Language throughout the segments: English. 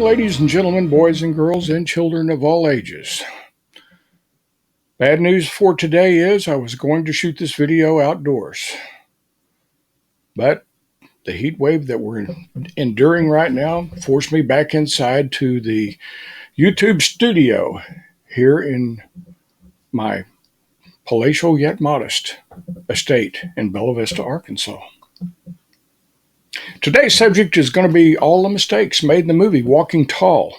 ladies and gentlemen, boys and girls, and children of all ages. Bad news for today is I was going to shoot this video outdoors, but the heat wave that we're enduring right now forced me back inside to the YouTube studio here in my palatial yet modest estate in Bella Vista, Arkansas. Today's subject is going to be all the mistakes made in the movie Walking Tall.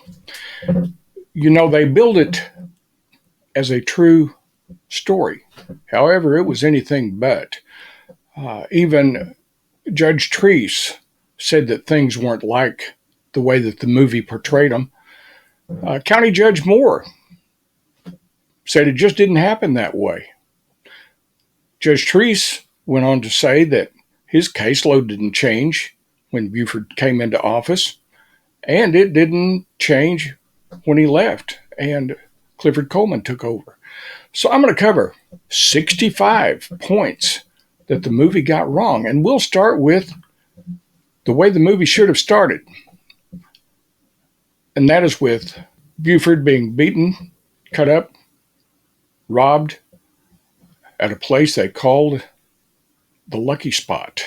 You know, they billed it as a true story. However, it was anything but. Even Judge Treese said that things weren't like the way that the movie portrayed them. County Judge Moore said it just didn't happen that way. Judge Treese went on to say that his caseload didn't change when Buford came into office, and it didn't change when he left and Clifford Coleman took over. So I'm going to cover 65 points that the movie got wrong, and we'll start with the way the movie should have started, and that is with Buford being beaten, cut up, robbed at a place they called the Lucky Spot.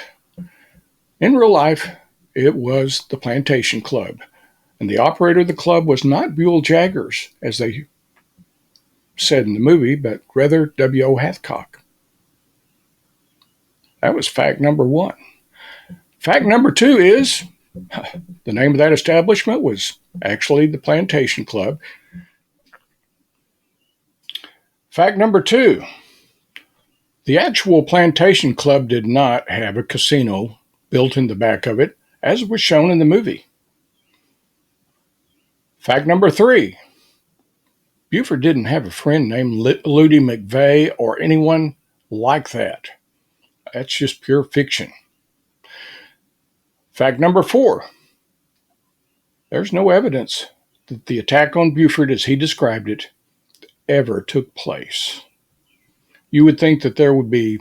In real life, it was the Plantation Club, and the operator of the club was not Buell Jaggers, as they said in the movie, but rather W.O. Hathcock. That was fact number one. Fact number two is the name of that establishment was actually the Plantation Club. Fact number two, the actual Plantation Club did not have a casino built in the back of it, as was shown in the movie. Fact number three, Buford didn't have a friend named Ludi McVeigh or anyone like that. That's just pure fiction. Fact number four, there's no evidence that the attack on Buford, as he described it, ever took place. You would think that there would be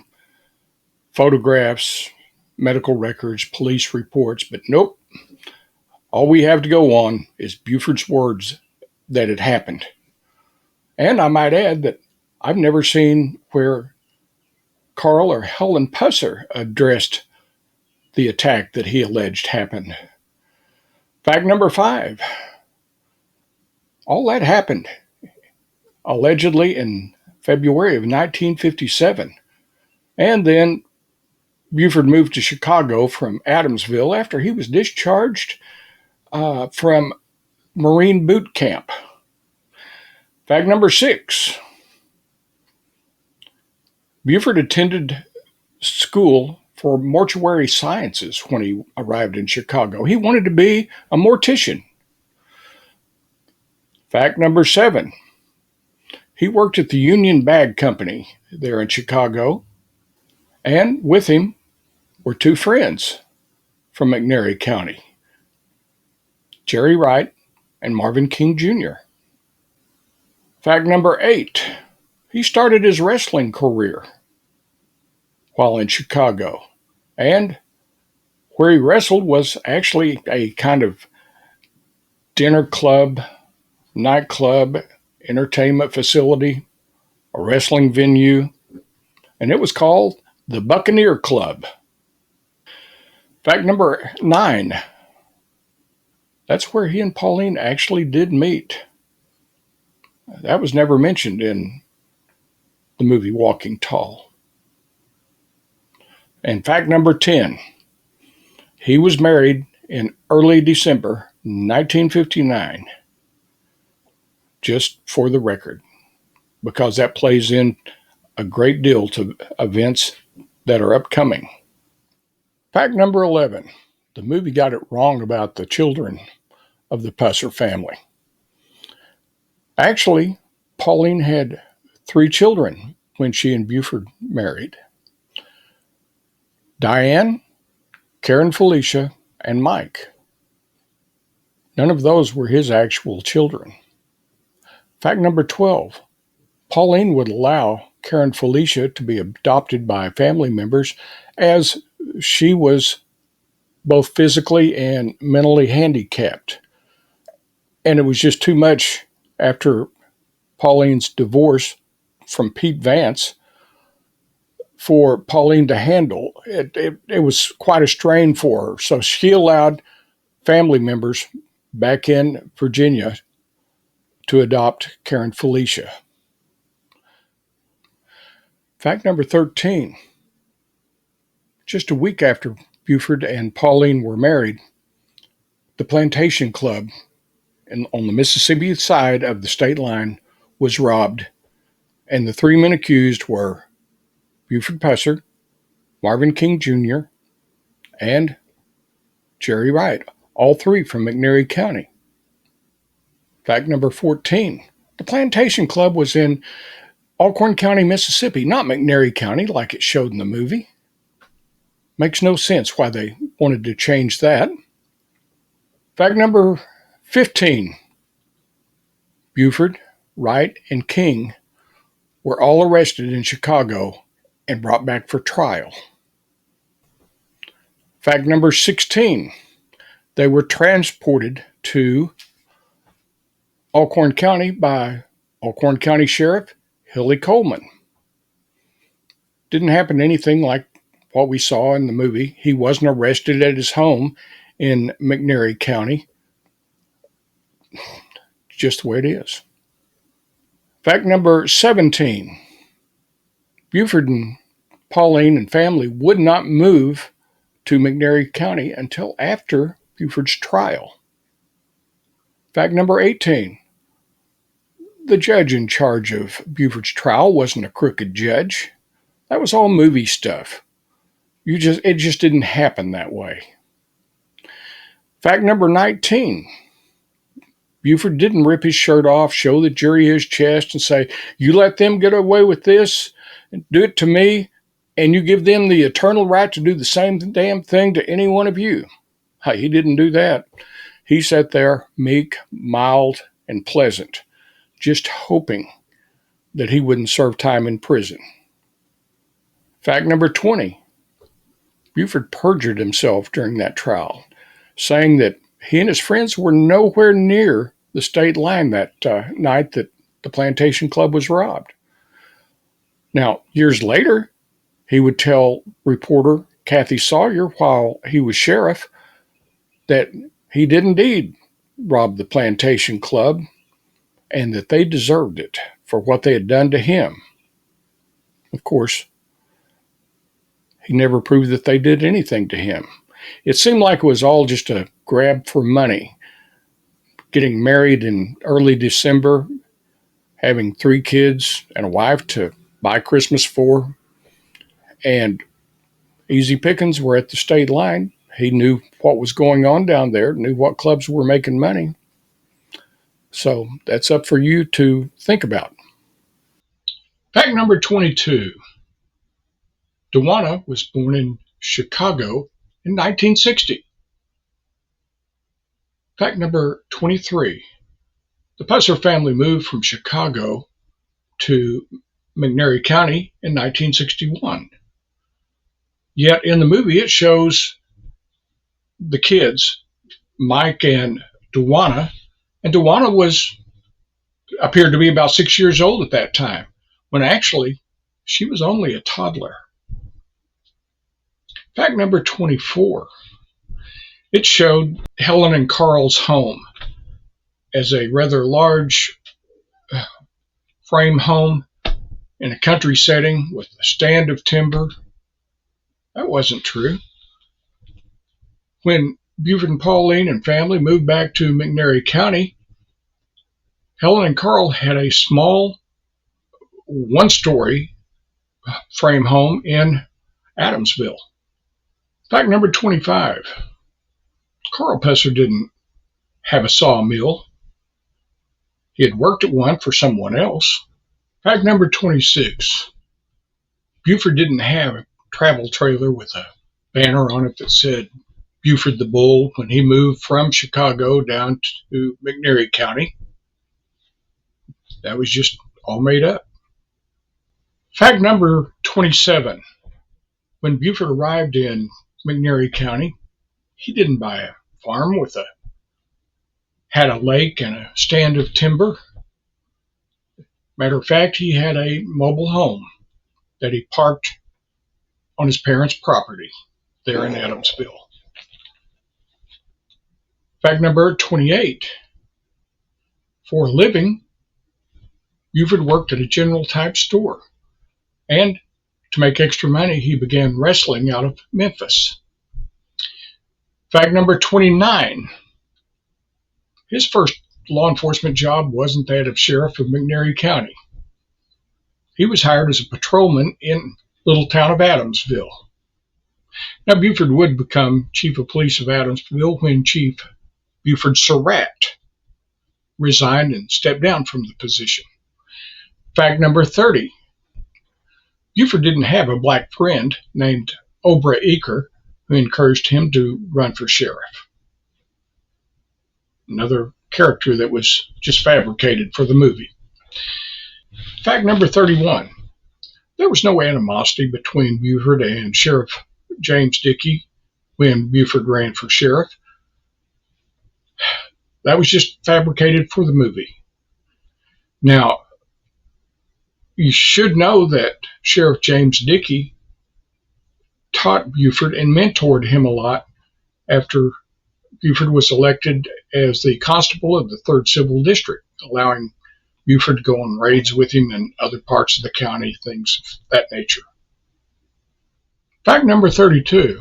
photographs, medical records, police reports, but nope. All we have to go on is Buford's words that it happened. And I might add that I've never seen where Carl or Helen Pusser addressed the attack that he alleged happened. Fact number five, all that happened allegedly in February of 1957. And then Buford moved to Chicago from Adamsville after he was discharged from Marine boot camp. Fact number six, Buford attended school for mortuary sciences when he arrived in Chicago. He wanted to be a mortician. Fact number seven, he worked at the Union Bag Company there in Chicago, and with him were two friends from McNairy County, Jerry Wright and Marvin King Jr. Fact number eight, he started his wrestling career while in Chicago, and where he wrestled was actually a kind of dinner club, nightclub, entertainment facility, a wrestling venue, and it was called the Buccaneer Club. Fact number nine, that's where he and Pauline actually did meet. That was never mentioned in the movie Walking Tall. And fact number 10, he was married in early December 1959. Just for the record, because that plays in a great deal to events that are upcoming. Fact number 11, the movie got it wrong about the children of the Pusser family. Actually, Pauline had 3 children when she and Buford married. Diane, Karen Felicia, and Mike. None of those were his actual children. Fact number 12, Pauline would allow Karen Felicia to be adopted by family members as she was both physically and mentally handicapped. And it was just too much after Pauline's divorce from Pete Vance for Pauline to handle. It was quite a strain for her. So she allowed family members back in Virginia to adopt Karen Felicia. Fact number 13. Just a week after Buford and Pauline were married, the Plantation Club on the Mississippi side of the state line was robbed, and the three men accused were Buford Pusser, Marvin King Jr., and Jerry Wright, all three from McNairy County. Fact number 14. The Plantation Club was in Alcorn County, Mississippi, not McNairy County like it showed in the movie. Makes no sense why they wanted to change that. Fact number 15. Buford, Wright, and King were all arrested in Chicago and brought back for trial. Fact number 16. They were transported to Alcorn County by Alcorn County Sheriff Hilly Coleman. Didn't happen anything like what we saw in the movie. He wasn't arrested at his home in McNairy County. Just the way it is. Fact number 17. Buford and Pauline and family would not move to McNairy County until after Buford's trial. Fact number 18. The judge in charge of Buford's trial wasn't a crooked judge. That was all movie stuff. It just didn't happen that way. Fact number 19. Buford didn't rip his shirt off, show the jury his chest, and say, "You let them get away with this, do it to me, and you give them the eternal right to do the same damn thing to any one of you." He didn't do that. He sat there meek, mild, and pleasant, just hoping that he wouldn't serve time in prison. Fact number 20. Buford perjured himself during that trial, saying that he and his friends were nowhere near the state line that night that the Plantation Club was robbed. Now, years later, he would tell reporter Kathy Sawyer while he was sheriff that he did indeed rob the Plantation Club and that they deserved it for what they had done to him. Of course, he never proved that they did anything to him. It seemed like it was all just a grab for money. Getting married in early December, having 3 kids and a wife to buy Christmas for, and easy pickings were at the state line. He knew what was going on down there, knew what clubs were making money. So that's up for you to think about. Fact number 22. Dewana was born in Chicago in 1960. Fact number 23. The Pusser family moved from Chicago to McNairy County in 1961. Yet in the movie it shows the kids, Mike and Dewana appeared to be about 6 years old at that time, when actually she was only a toddler. Fact number 24. It showed Helen and Carl's home as a rather large frame home in a country setting with a stand of timber. That wasn't true. When Buford and Pauline and family moved back to McNairy County, Helen and Carl had a small one-story frame home in Adamsville. Fact number 25. Carl Pusser didn't have a sawmill. He had worked at one for someone else. Fact number 26. Buford didn't have a travel trailer with a banner on it that said Buford the Bull when he moved from Chicago down to McNairy County. That was just all made up. Fact number 27. When Buford arrived in McNairy County, he didn't buy a farm with a had a lake and a stand of timber. Matter of fact, he had a mobile home that he parked on his parents' property there in Adamsville. Fact number 28. For a living, Buford worked at a general type store, and to make extra money, he began wrestling out of Memphis. Fact number 29. His first law enforcement job wasn't that of sheriff of McNairy County. He was hired as a patrolman in little town of Adamsville. Now, Buford would become chief of police of Adamsville when Chief Buford Surratt resigned and stepped down from the position. Fact number 30. Buford didn't have a black friend named Obra Eaker who encouraged him to run for sheriff. Another character that was just fabricated for the movie. Fact number 31. There was no animosity between Buford and Sheriff James Dickey when Buford ran for sheriff. That was just fabricated for the movie. Now, you should know that Sheriff James Dickey taught Buford and mentored him a lot after Buford was elected as the constable of the 3rd Civil District, allowing Buford to go on raids with him in other parts of the county, things of that nature. Fact number 32.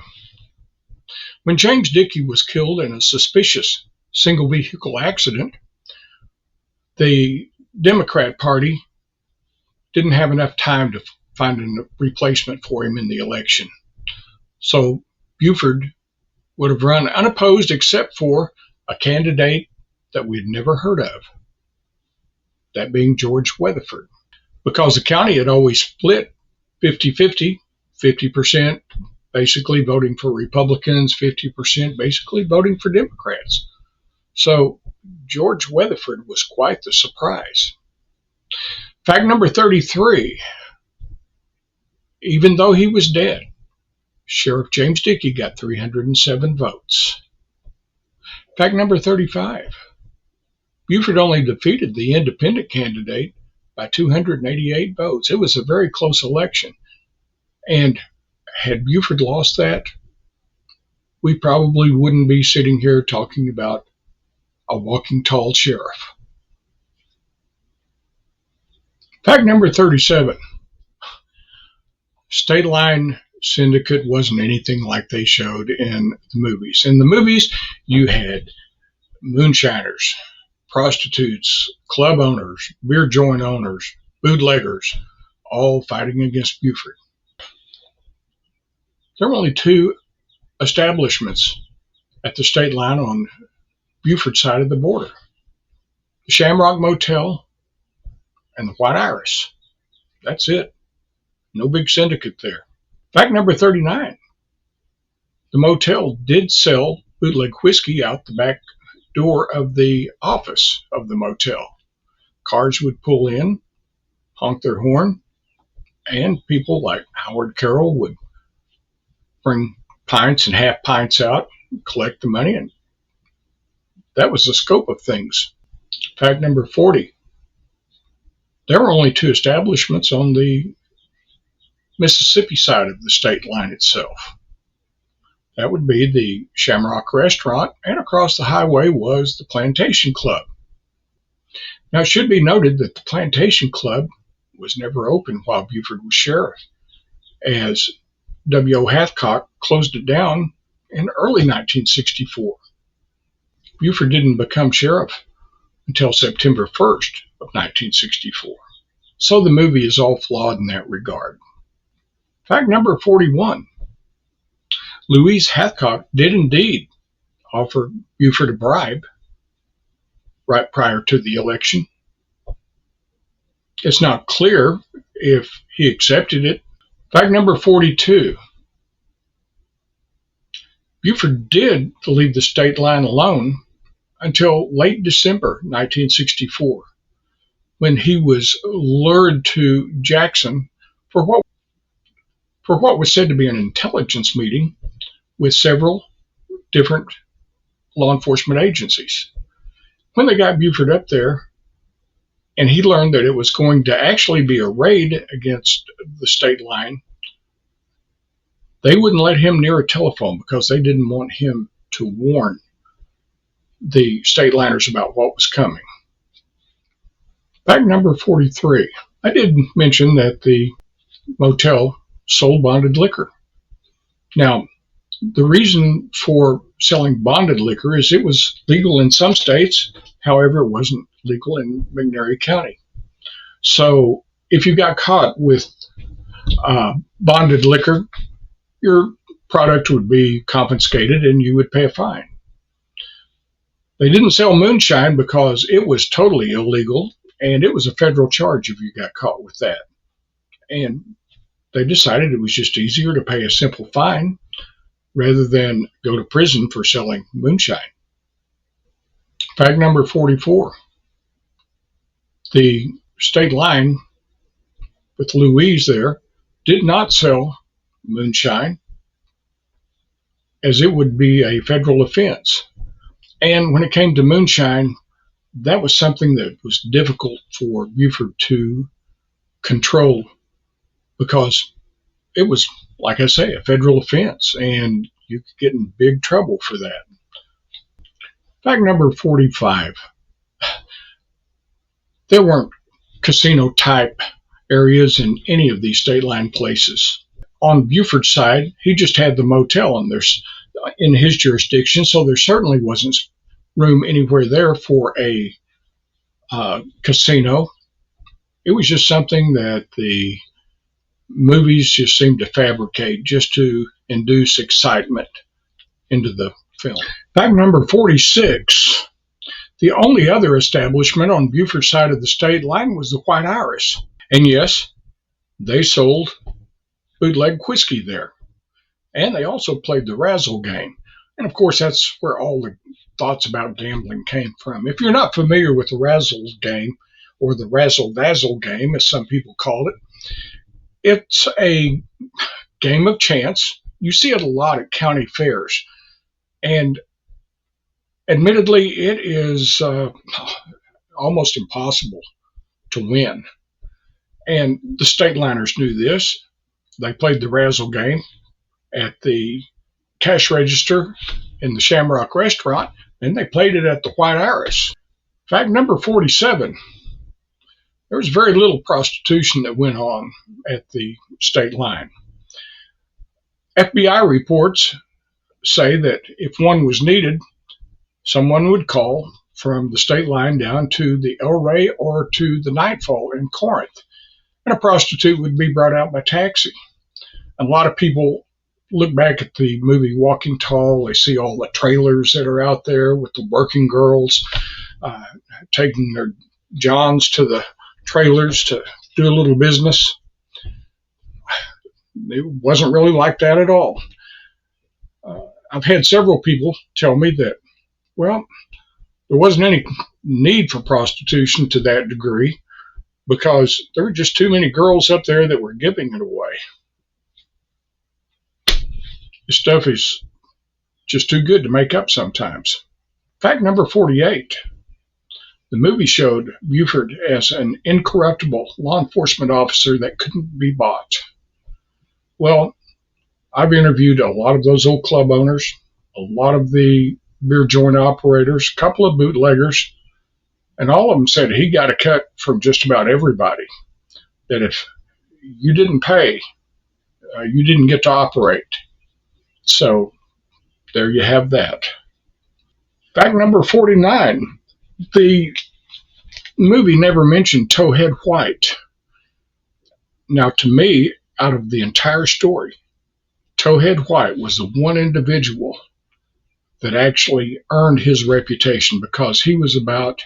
When James Dickey was killed in a suspicious single vehicle accident, the Democrat Party didn't have enough time to find a replacement for him in the election. So Buford would have run unopposed except for a candidate that we'd never heard of, that being George Weatherford. Because the county had always split 50-50, 50% basically voting for Republicans, 50% basically voting for Democrats. So George Weatherford was quite the surprise. Fact number 33. Even though he was dead, Sheriff James Dickey got 307 votes. Fact number 35. Buford only defeated the independent candidate by 288 votes. It was a very close election. And had Buford lost that, we probably wouldn't be sitting here talking about a walking tall sheriff. Fact number 37. State line syndicate wasn't anything like they showed in the movies. In the movies, you had moonshiners, prostitutes, club owners, beer joint owners, bootleggers, all fighting against Buford. There were only 2 establishments at the state line on Buford's side of the border: the Shamrock Motel and the White Iris. That's it. No big syndicate there. Fact number 39. The motel did sell bootleg whiskey out the back door of the office of the motel. Cars would pull in, honk their horn, and people like Howard Carroll would bring pints and half pints out, collect the money, and that was the scope of things. Fact number 40. There were only 2 establishments on the Mississippi side of the state line itself. That would be the Shamrock Restaurant, and across the highway was the Plantation Club. Now, it should be noted that the Plantation Club was never open while Buford was sheriff, as W.O. Hathcock closed it down in early 1964. Buford didn't become sheriff until September 1st of 1964. So the movie is all flawed in that regard. Fact number 41. Louise Hathcock did indeed offer Buford a bribe right prior to the election. It's not clear if he accepted it. Fact number 42. Buford did leave the state line alone until late December 1964, when he was lured to Jackson for what was said to be an intelligence meeting with several different law enforcement agencies. When they got Buford up there, and he learned that it was going to actually be a raid against the state line, they wouldn't let him near a telephone because they didn't want him to warn the state liners about what was coming. Fact number 43. I did mention that the motel sold bonded liquor. Now, the reason for selling bonded liquor is it was legal in some states. However, it wasn't legal in McNairy County. So if you got caught with bonded liquor, your product would be confiscated and you would pay a fine. They didn't sell moonshine because it was totally illegal, and it was a federal charge if you got caught with that. And they decided it was just easier to pay a simple fine rather than go to prison for selling moonshine. Fact number 44. The state line with Louise there did not sell moonshine, as it would be a federal offense. And when it came to moonshine, that was something that was difficult for Buford to control because it was, like I say, a federal offense, and you could get in big trouble for that. Fact number 45. There weren't casino-type areas in any of these state line places. On Buford's side, he just had the motel in his jurisdiction, so there certainly wasn't room anywhere there for a casino. It was just something that the movies just seemed to fabricate just to induce excitement into the film. Fact number 46. The only other establishment on Buford's side of the state line was the White Iris. And yes, they sold bootleg whiskey there. And they also played the razzle game. And of course, that's where all the thoughts about gambling came from. If you're not familiar with the razzle game, or the razzle-dazzle game, as some people call it, it's a game of chance. You see it a lot at county fairs. And admittedly, it is almost impossible to win. And the state liners knew this. They played the razzle game at the cash register in the Shamrock restaurant, and they played it at the White Iris. Fact number 47. There was very little prostitution that went on at the state line. FBI reports say that if one was needed, someone would call from the state line down to the El Rey or to the Nightfall in Corinth, and a prostitute would be brought out by taxi. A lot of people look back at the movie Walking Tall. They see all the trailers that are out there with the working girls taking their johns to the trailers to do a little business. It wasn't really like that at all. I've had several people tell me that, well, there wasn't any need for prostitution to that degree because there were just too many girls up there that were giving it away. This stuff is just too good to make up sometimes. Fact number 48. The movie showed Buford as an incorruptible law enforcement officer that couldn't be bought. Well, I've interviewed a lot of those old club owners, a lot of the beer joint operators, a couple of bootleggers, and all of them said he got a cut from just about everybody. That if you didn't pay, you didn't get to operate. So there you have that. Fact number 49. The movie never mentioned Towhead White. Now, to me, out of the entire story, Towhead White was the one individual that actually earned his reputation because he was about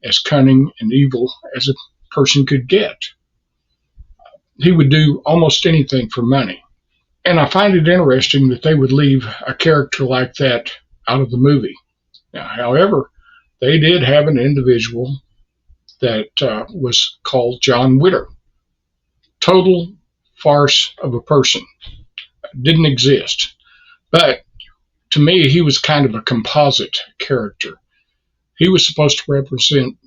as cunning and evil as a person could get. He would do almost anything for money. And I find it interesting that they would leave a character like that out of the movie. Now, however, they did have an individual that was called John Witter. Total farce of a person. Didn't exist. But to me, he was kind of a composite character. He was supposed to represent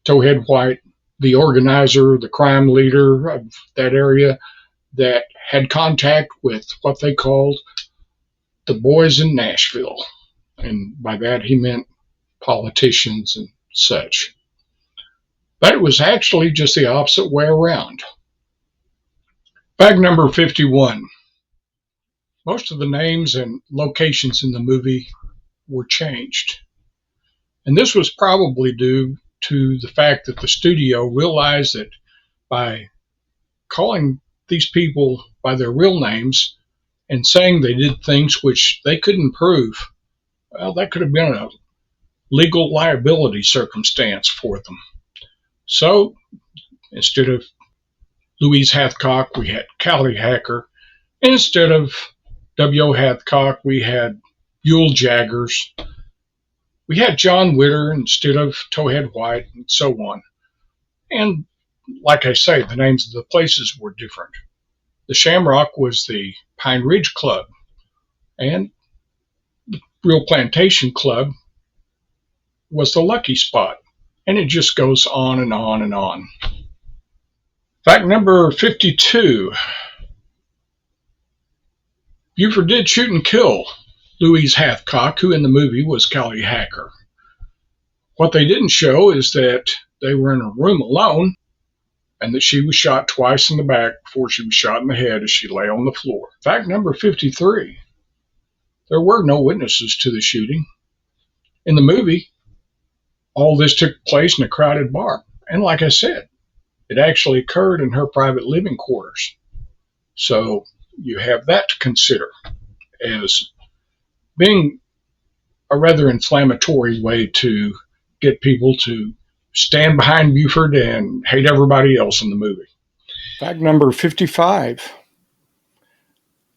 Towhead White, the organizer, the crime leader of that area that had contact with what they called the boys in Nashville. And by that he meant politicians and such. But it was actually just the opposite way around. Fact number 51. Most of the names and locations in the movie were changed. And this was probably due to the fact that the studio realized that by calling these people by their real names and saying they did things which they couldn't prove, well, that could have been a legal liability circumstance for them. So instead of Louise Hathcock, we had Callie Hacker. Instead of W.O. Hathcock, we had Yule Jaggers. We had John Witter instead of Towhead White, and so on. And like I say, the names of the places were different. The Shamrock was the Pine Ridge Club, and the Real Plantation Club was the Lucky Spot. And it just goes on and on and on. Fact number 52. Buford did shoot and kill Louise Hathcock, who in the movie was Callie Hacker. What they didn't show is that they were in a room alone and that she was shot twice in the back before she was shot in the head as she lay on the floor. Fact number 53. There were no witnesses to the shooting. In the movie, all this took place in a crowded bar. And like I said, it actually occurred in her private living quarters. So you have that to consider as being a rather inflammatory way to get people to stand behind Buford and hate everybody else in the movie. Fact number 55.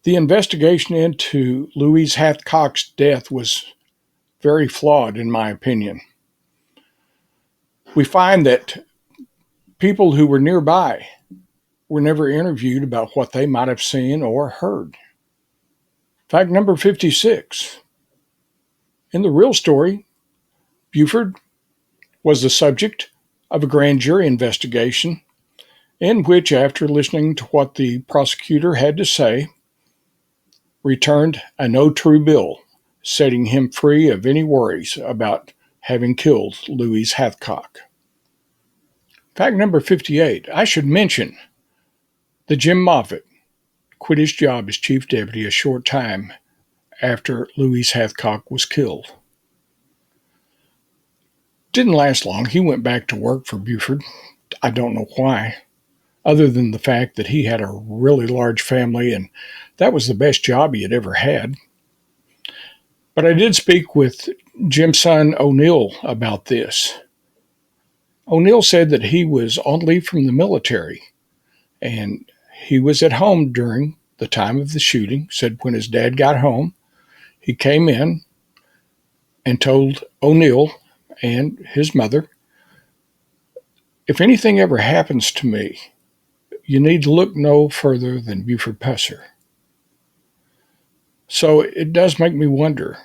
The investigation into Louise Hathcock's death was very flawed, in my opinion. We find that people who were nearby were never interviewed about what they might have seen or heard. Fact number 56. In the real story, Buford was the subject of a grand jury investigation in which, after listening to what the prosecutor had to say, returned a no true bill, setting him free of any worries about having killed Louise Hathcock. Fact number 58. I should mention that Jim Moffitt quit his job as chief deputy a short time after Louise Hathcock was killed. Didn't last long. He went back to work for Buford. I don't know why, other than the fact that he had a really large family and that was the best job he had ever had. But I did speak with Jim's son O'Neill about this. O'Neill said that he was on leave from the military and he was at home during the time of the shooting. Said when his dad got home, he came in and told O'Neill and his mother, if anything ever happens to me, you need to look no further than Buford Pusser. So it does make me wonder,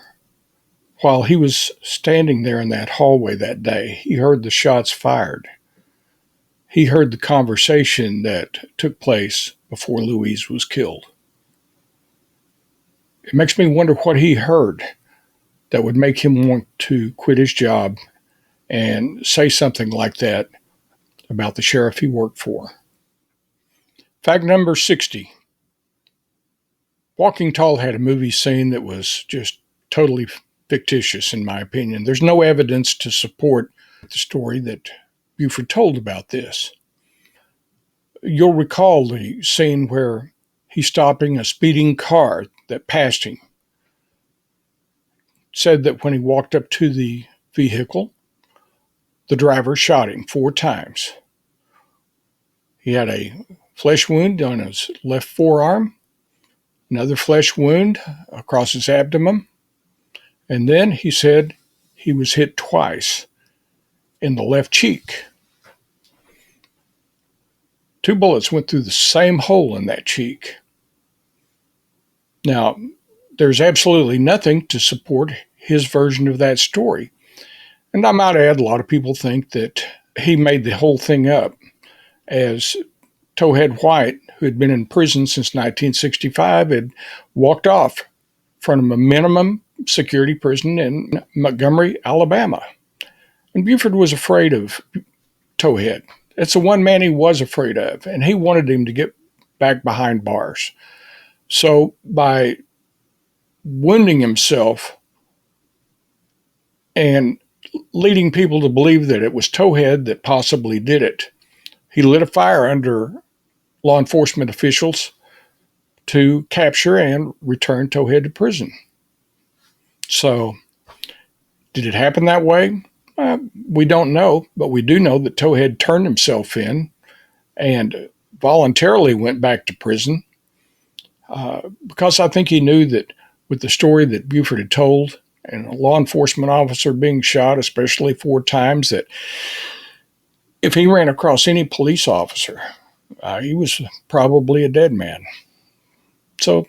while he was standing there in that hallway that day, he heard the shots fired. He heard the conversation that took place before Louise was killed. It makes me wonder what he heard that would make him want to quit his job and say something like that about the sheriff he worked for. Fact number 60. Walking Tall had a movie scene that was just totally fictitious, in my opinion. There's no evidence to support the story that Buford told about this. You'll recall the scene where he's stopping a speeding car that passed him. Said that when he walked up to the vehicle, the driver shot him 4 times. He had a flesh wound on his left forearm, another flesh wound across his abdomen, and then he said he was hit twice in the left cheek. 2 bullets went through the same hole in that cheek. Now, there's absolutely nothing to support his version of that story. And I might add, a lot of people think that he made the whole thing up, as Towhead White, who had been in prison since 1965, had walked off from a minimum security prison in Montgomery, Alabama. And Buford was afraid of Towhead. It's the one man he was afraid of, and he wanted him to get back behind bars. So by wounding himself and leading people to believe that it was Towhead that possibly did it, he lit a fire under law enforcement officials to capture and return Towhead to prison. So, did it happen that way? We don't know, but we do know that Towhead turned himself in and voluntarily went back to prison because I think he knew that with the story that Buford had told and a law enforcement officer being shot, especially 4 times, that if he ran across any police officer, he was probably a dead man. So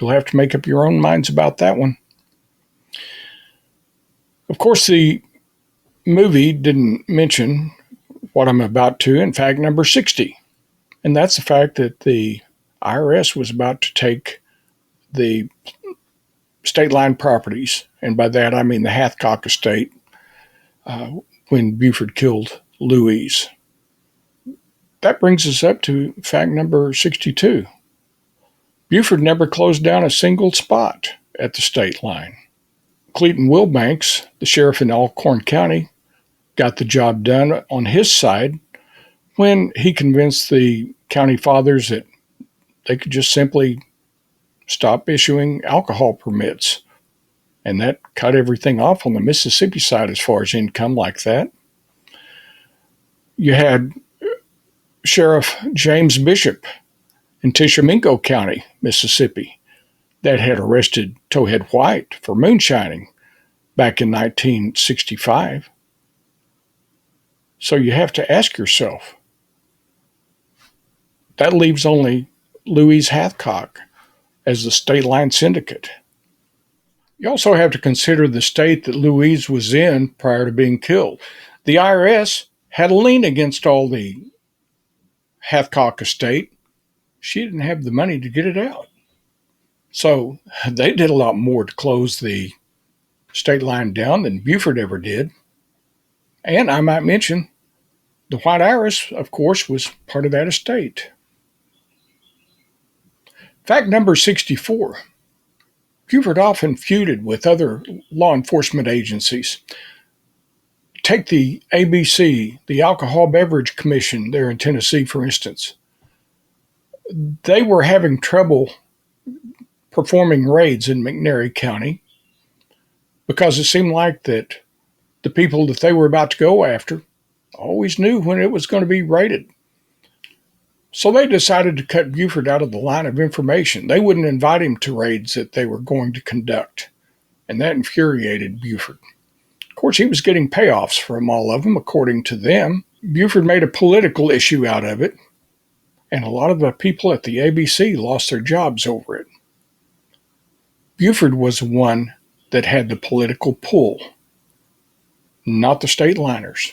you'll have to make up your own minds about that one. Of course, the movie didn't mention what I'm about to in fact number 60. And that's the fact that the IRS was about to take the state line properties, and by that I mean the Hathcock estate, when Buford killed Louise. That brings us up to fact number 62. Buford never closed down a single spot at the state line. Clayton Wilbanks, the sheriff in Alcorn County, got the job done on his side when he convinced the county fathers that they could just simply stop issuing alcohol permits. And that cut everything off on the Mississippi side as far as income like that. You had Sheriff James Bishop in Tishomingo County, Mississippi, that had arrested Towhead White for moonshining back in 1965. So you have to ask yourself, that leaves only Louise Hathcock as the state line syndicate. You also have to consider the state that Louise was in prior to being killed. The IRS had a lien against all the Hathcock estate. She didn't have the money to get it out. So they did a lot more to close the state line down than Buford ever did. And I might mention, the White Iris, of course, was part of that estate. Fact number 64. Buford often feuded with other law enforcement agencies. Take the ABC, the Alcohol Beverage Commission there in Tennessee, for instance. They were having trouble performing raids in McNairy County because it seemed like that the people that they were about to go after always knew when it was going to be raided. So they decided to cut Buford out of the line of information. They wouldn't invite him to raids that they were going to conduct, and that infuriated Buford. Of course, he was getting payoffs from all of them, according to them. Buford made a political issue out of it, and a lot of the people at the ABC lost their jobs over it. Buford was the one that had the political pull, not the state liners.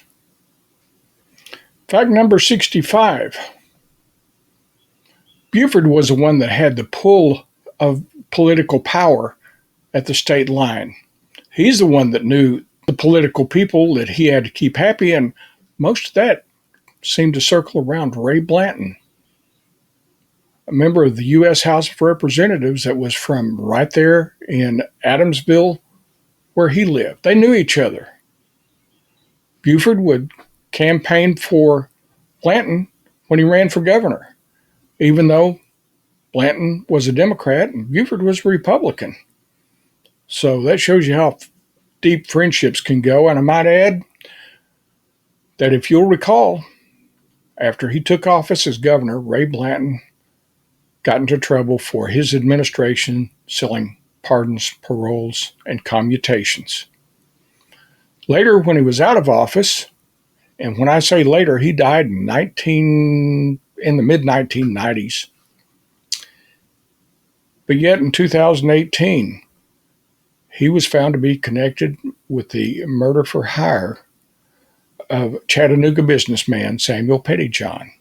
Fact number 65. Buford was the one that had the pull of political power at the state line. He's the one that knew the political people that he had to keep happy, and most of that seemed to circle around Ray Blanton, a member of the U.S. House of Representatives that was from right there in Adamsville where he lived. They knew each other. Buford would campaign for Blanton when he ran for governor, even though Blanton was a Democrat and Buford was a Republican. So that shows you how deep friendships can go. And I might add that if you'll recall, after he took office as governor, Ray Blanton got into trouble for his administration selling pardons, paroles, and commutations. Later, when he was out of office, and when I say later, he died in the mid-1990s. But yet in 2018, He was found to be connected with the murder for hire of Chattanooga businessman Samuel Pettyjohn.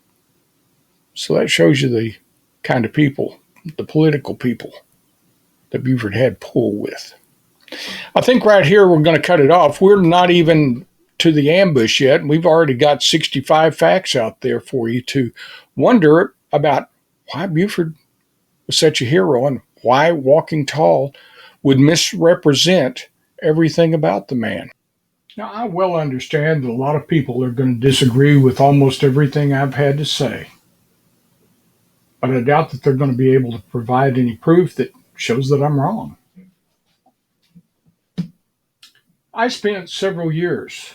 So that shows you the kind of people, the political people that Buford had pull with. I think right here we're going to cut it off. We're not even to the ambush yet, and we've already got 65 facts out there for you to wonder about why Buford was such a hero and why Walking Tall would misrepresent everything about the man. Now, I well understand that a lot of people are going to disagree with almost everything I've had to say, but I doubt that they're going to be able to provide any proof that shows that I'm wrong. I spent several years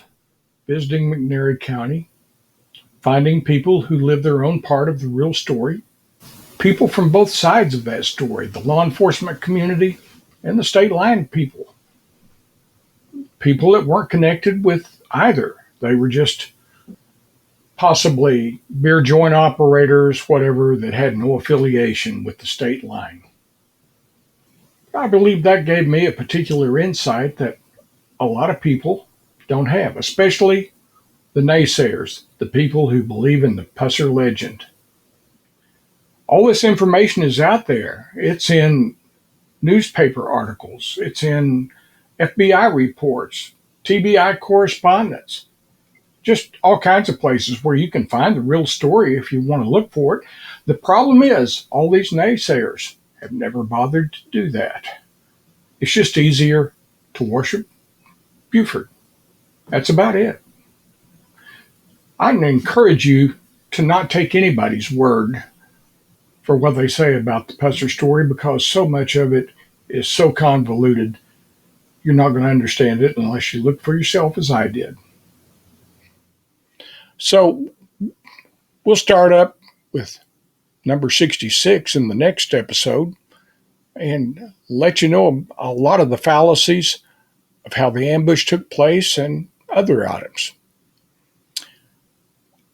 visiting McNairy County, finding people who live their own part of the real story, people from both sides of that story, the law enforcement community and the state line people, people that weren't connected with either. They were just possibly beer joint operators, whatever, that had no affiliation with the state line. I believe that gave me a particular insight that a lot of people don't have, especially the naysayers, the people who believe in the Pusser legend. All this information is out there. It's in newspaper articles. It's in FBI reports, TBI correspondence, just all kinds of places where you can find the real story if you want to look for it. The problem is all these naysayers have never bothered to do that. It's just easier to worship Buford. That's about it. I encourage you to not take anybody's word for what they say about the Pusser story, because so much of it is so convoluted, you're not going to understand it unless you look for yourself as I did. So we'll start up with number 66 in the next episode and let you know a lot of the fallacies of how the ambush took place and other items.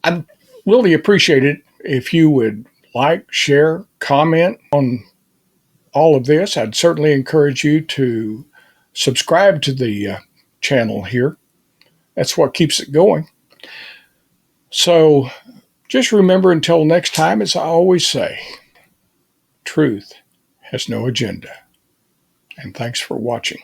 I'd really appreciate it if you would like, share, comment on all of this. I'd certainly encourage you to subscribe to the channel here. That's what keeps it going. So just remember, until next time, as I always say, truth has no agenda. And thanks for watching.